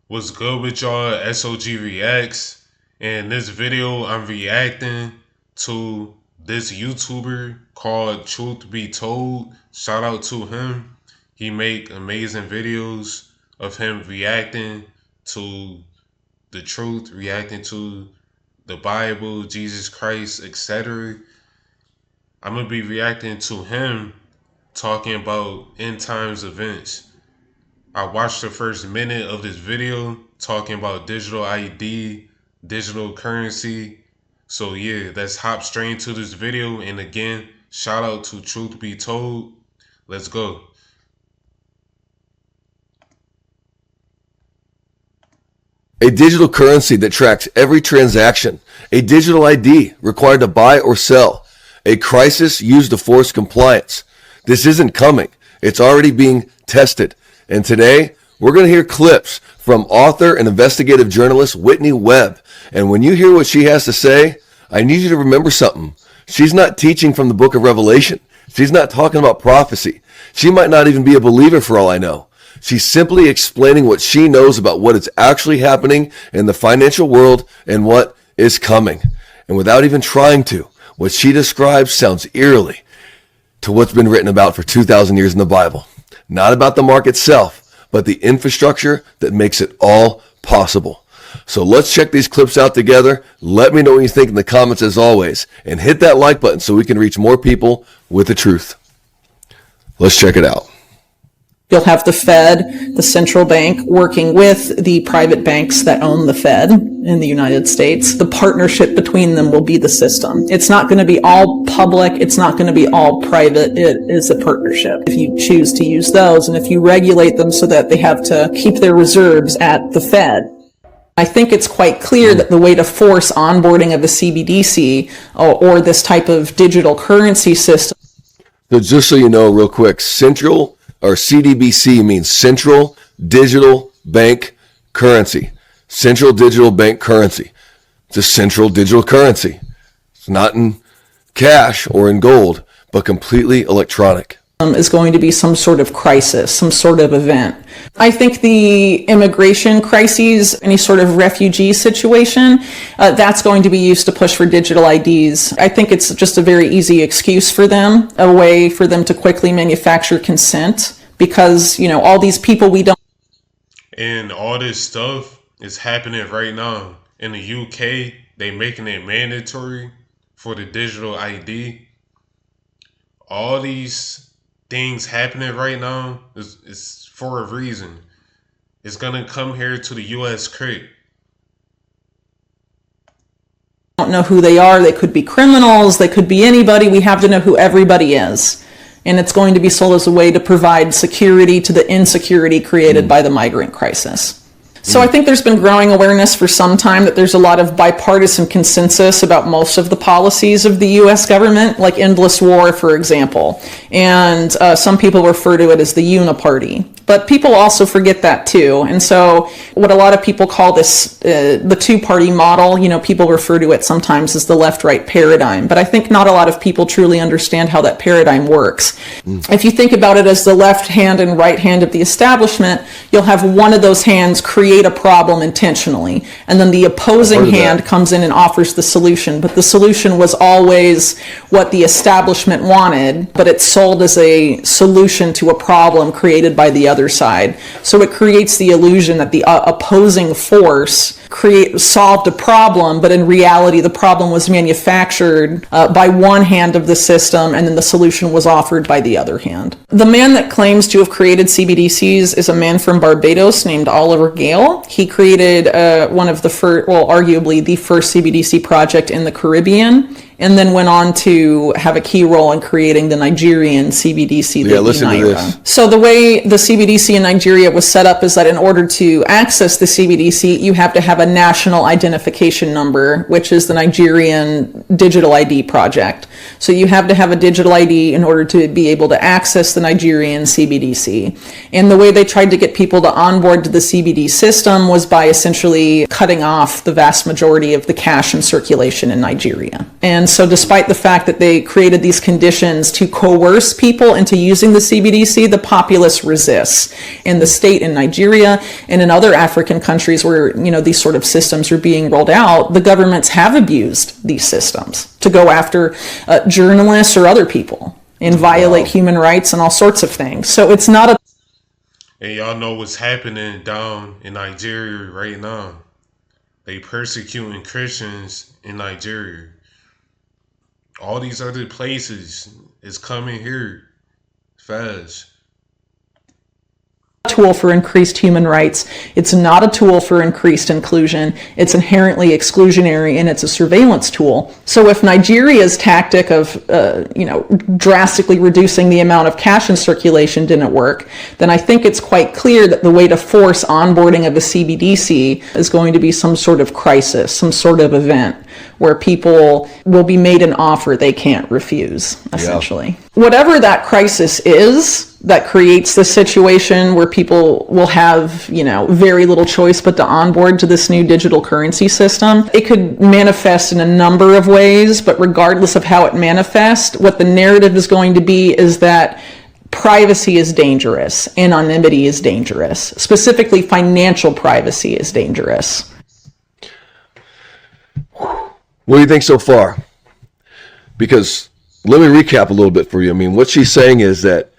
What's good with y'all? SOG Reacts. In this video, I'm reacting to this YouTuber called Truth Be Told. Shout out to him. He make amazing videos of him reacting to the truth, reacting to the Bible, Jesus Christ, etc. I'm gonna be reacting to him talking about end times events. I watched the first minute of this video talking about digital ID, digital currency. So yeah, let's hop straight into this video. And again, shout out to Truth Be Told. Let's go. A digital currency that tracks every transaction. A digital ID required to buy or sell. A crisis used to force compliance. This isn't coming. It's already being tested. And today, we're going to hear clips from author and investigative journalist Whitney Webb. And when you hear what she has to say, I need you to remember something. She's not teaching from the book of Revelation. She's not talking about prophecy. She might not even be a believer for all I know. She's simply explaining what she knows about what is actually happening in the financial world and what is coming. And without even trying to, what she describes sounds eerily to what's been written about for 2,000 years in the Bible. Not about the mark itself, but the infrastructure that makes it all possible. So let's check these clips out together. Let me know what you think in the comments as always. And hit that like button so we can reach more people with the truth. Let's check it out. You'll have the Fed, the central bank, working with the private banks that own the Fed in the United States. The partnership between them will be the system. It's not going to be all public. It's not going to be all private. It is a partnership. If you choose to use those and if you regulate them so that they have to keep their reserves at the Fed, I think it's quite clear that the way to force onboarding of a CBDC or this type of digital currency system. So just so you know real quick, central or CDBC means Central Digital Bank Currency. Central Digital Bank Currency. It's a central digital currency. It's not in cash or in gold, but completely electronic. Is going to be some sort of crisis, some sort of event. I think the immigration crises, any sort of refugee situation, that's going to be used to push for digital IDs. I think it's just a very easy excuse for them, a way for them to quickly manufacture consent because, you know, all these people we don't. And all this stuff is happening right now. In the UK, they making it mandatory for the digital ID. All these things happening right now is for a reason. It's gonna come here to the US quick. Don't know who they are. They could be criminals. They could be anybody. We have to know who everybody is. And it's going to be sold as a way to provide security to the insecurity created by the migrant crisis. So I think there's been growing awareness for some time that there's a lot of bipartisan consensus about most of the policies of the U.S. government, like endless war, for example. And some people refer to it as the uniparty. But people also forget that too. And so what a lot of people call this the two-party model, you know, people refer to it sometimes as the left-right paradigm. But I think not a lot of people truly understand how that paradigm works. If you think about it as the left hand and right hand of the establishment, you'll have one of those hands create a problem intentionally. And then the opposing hand comes in and offers the solution. But the solution was always what the establishment wanted, but it's sold as a solution to a problem created by the other side. So it creates the illusion that the opposing force solved a problem, but in reality the problem was manufactured by one hand of the system and then the solution was offered by the other hand. The man that claims to have created CBDCs is a man from Barbados named Oliver Gale. He created one of the first, well, arguably the first CBDC project in the Caribbean, and then went on to have a key role in creating the Nigerian CBDC, the Naira. So the way the CBDC in Nigeria was set up is that in order to access the CBDC, you have to have a national identification number, which is the Nigerian digital ID project. So you have to have a digital ID in order to be able to access the Nigerian CBDC. And the way they tried to get people to onboard to the CBD system was by essentially cutting off the vast majority of the cash in circulation in Nigeria. And so despite the fact that they created these conditions to coerce people into using the CBDC, the populace resists. And the state in Nigeria and in other African countries where, these sort of systems are being rolled out, the governments have abused these systems to go after journalists or other people and violate human rights and all sorts of things. So it's not a... And y'all know what's happening down in Nigeria right now. They persecuting Christians in Nigeria. All these other places is coming here fast. Tool for increased human rights. It's not a tool for increased inclusion. It's inherently exclusionary, and it's a surveillance tool. So if Nigeria's tactic of drastically reducing the amount of cash in circulation didn't work, then I think it's quite clear that the way to force onboarding of the CBDC is going to be some sort of crisis, some sort of event where people will be made an offer they can't refuse, essentially. Yeah. Whatever that crisis is that creates this situation where people will have, very little choice but to onboard to this new digital currency system, it could manifest in a number of ways, but regardless of how it manifests, what the narrative is going to be is that privacy is dangerous, anonymity is dangerous, specifically financial privacy is dangerous. What do you think so far? Because let me recap a little bit for you. I mean, what she's saying is that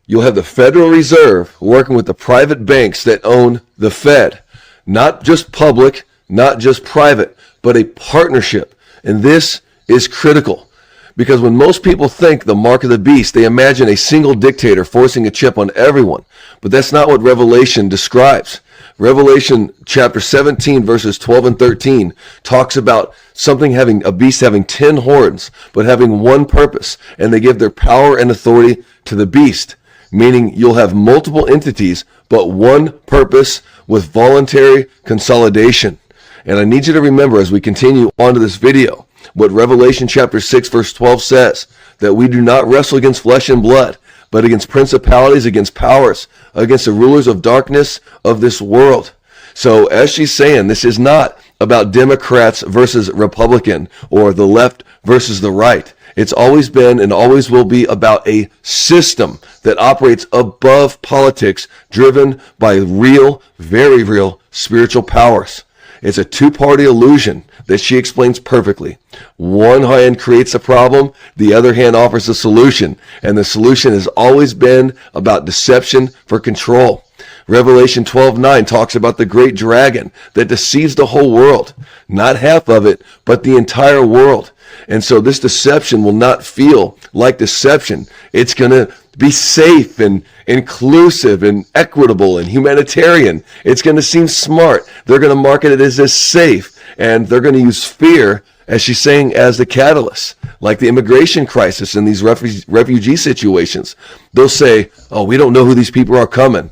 you'll have the Federal Reserve working with the private banks that own the Fed. Not just public, not just private, but a partnership. And this is critical. Because when most people think the mark of the beast, they imagine a single dictator forcing a chip on everyone. But that's not what Revelation describes. Revelation chapter 17 verses 12 and 13 talks about a beast having 10 horns, but having one purpose, and they give their power and authority to the beast, meaning you'll have multiple entities, but one purpose with voluntary consolidation. And I need you to remember as we continue on to this video, what Revelation chapter 6 verse 12 says, that we do not wrestle against flesh and blood, but against principalities, against powers, against the rulers of darkness of this world. So as she's saying, this is not about Democrats versus Republican or the left versus the right. It's always been and always will be about a system that operates above politics, driven by real, very real spiritual powers. It's a two-party illusion that she explains perfectly. One hand creates a problem, the other hand offers a solution. And the solution has always been about deception for control. Revelation 12:9 talks about the great dragon that deceives the whole world. Not half of it, but the entire world. And so this deception will not feel like deception. It's going to be safe and inclusive and equitable and humanitarian. It's going to seem smart. They're going to market it as safe, and they're going to use fear, as she's saying, as the catalyst, like the immigration crisis and these refugee situations. They'll say, oh, we don't know who these people are coming.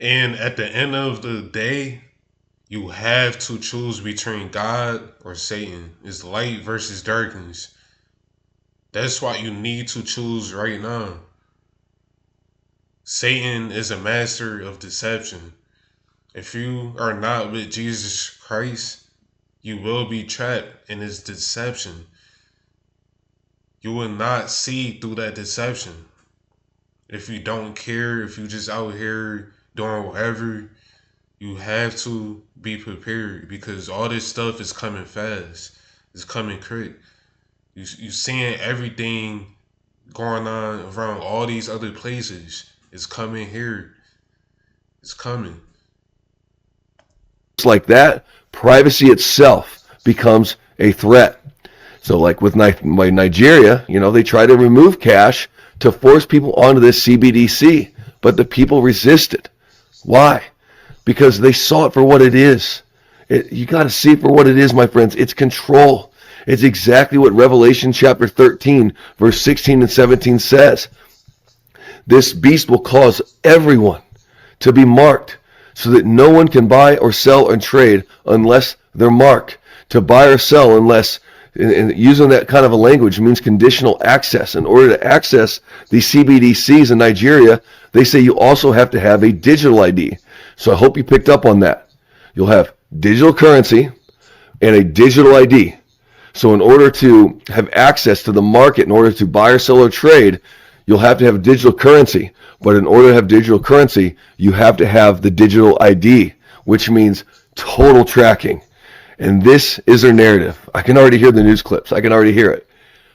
And at the end of the day, you have to choose between God or Satan. It's light versus darkness. That's why you need to choose right now. Satan is a master of deception. If you are not with Jesus Christ, you will be trapped in his deception. You will not see through that deception. If you don't care, if you just out here doing whatever, you have to be prepared, because all this stuff is coming fast. It's coming quick. You seeing everything going on around all these other places. It's coming here. It's coming. It's like that, privacy itself becomes a threat. So like with Nigeria, they try to remove cash to force people onto this CBDC, but the people resisted. Why? Because they saw it for what it is. You got to see it for what it is, my friends. It's control. It's exactly what Revelation chapter 13, verse 16 and 17 says. This beast will cause everyone to be marked, so that no one can buy or sell or trade unless they're marked. To buy or sell unless And using that kind of a language means conditional access. In order to access these CBDCs in Nigeria, they say you also have to have a digital ID. So I hope you picked up on that. You'll have digital currency and a digital ID. So in order to have access to the market, in order to buy or sell or trade, you'll have to have digital currency. But in order to have digital currency, you have to have the digital ID, which means total tracking. And this is their narrative. I can already hear the news clips. I can already hear it.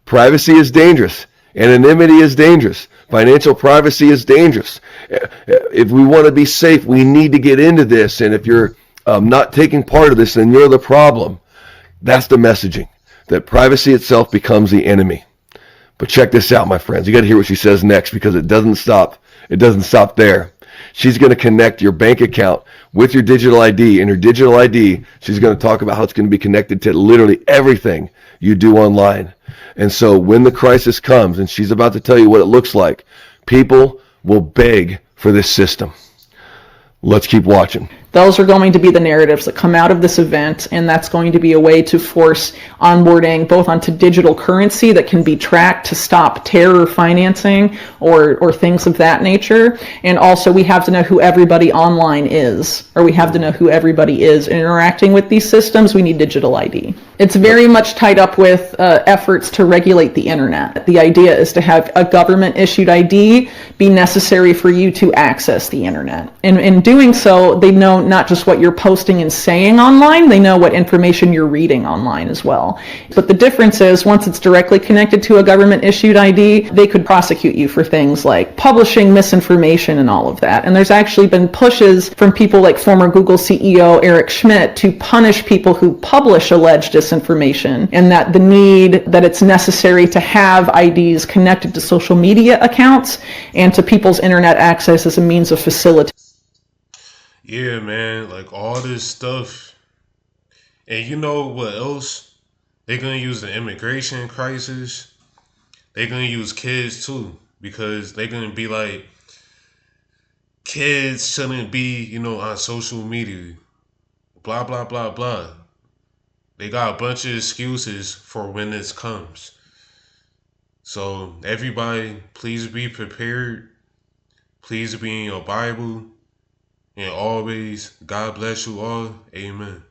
Privacy is dangerous. Anonymity is dangerous. Financial privacy is dangerous. If we want to be safe, we need to get into this. And if you're not taking part of this, then you're the problem. That's the messaging, that privacy itself becomes the enemy. But check this out, my friends. You got to hear what she says next, because it doesn't stop. It doesn't stop there. She's going to connect your bank account with your digital ID. And your digital ID, she's going to talk about how it's going to be connected to literally everything you do online. And so when the crisis comes, and she's about to tell you what it looks like, people will beg for this system. Let's keep watching. Those are going to be the narratives that come out of this event, and that's going to be a way to force onboarding both onto digital currency that can be tracked to stop terror financing or things of that nature. And also we have to know who everybody online is, or we have to know who everybody is interacting with these systems. We need digital ID. It's very much tied up with efforts to regulate the internet. The idea is to have a government-issued ID be necessary for you to access the internet. And in doing so, they know not just what you're posting and saying online, they know what information you're reading online as well. But the difference is, once it's directly connected to a government-issued ID, they could prosecute you for things like publishing misinformation and all of that. And there's actually been pushes from people like former Google CEO Eric Schmidt to punish people who publish alleged disinformation, and that the need that it's necessary to have IDs connected to social media accounts and to people's internet access as a means of facilitating. Yeah, man, like all this stuff. And you know what else? They're going to use the immigration crisis. They're going to use kids too, because they're going to be like, kids shouldn't be, on social media. Blah, blah, blah, blah. They got a bunch of excuses for when this comes. So everybody, please be prepared. Please be in your Bible. And always, God bless you all. Amen.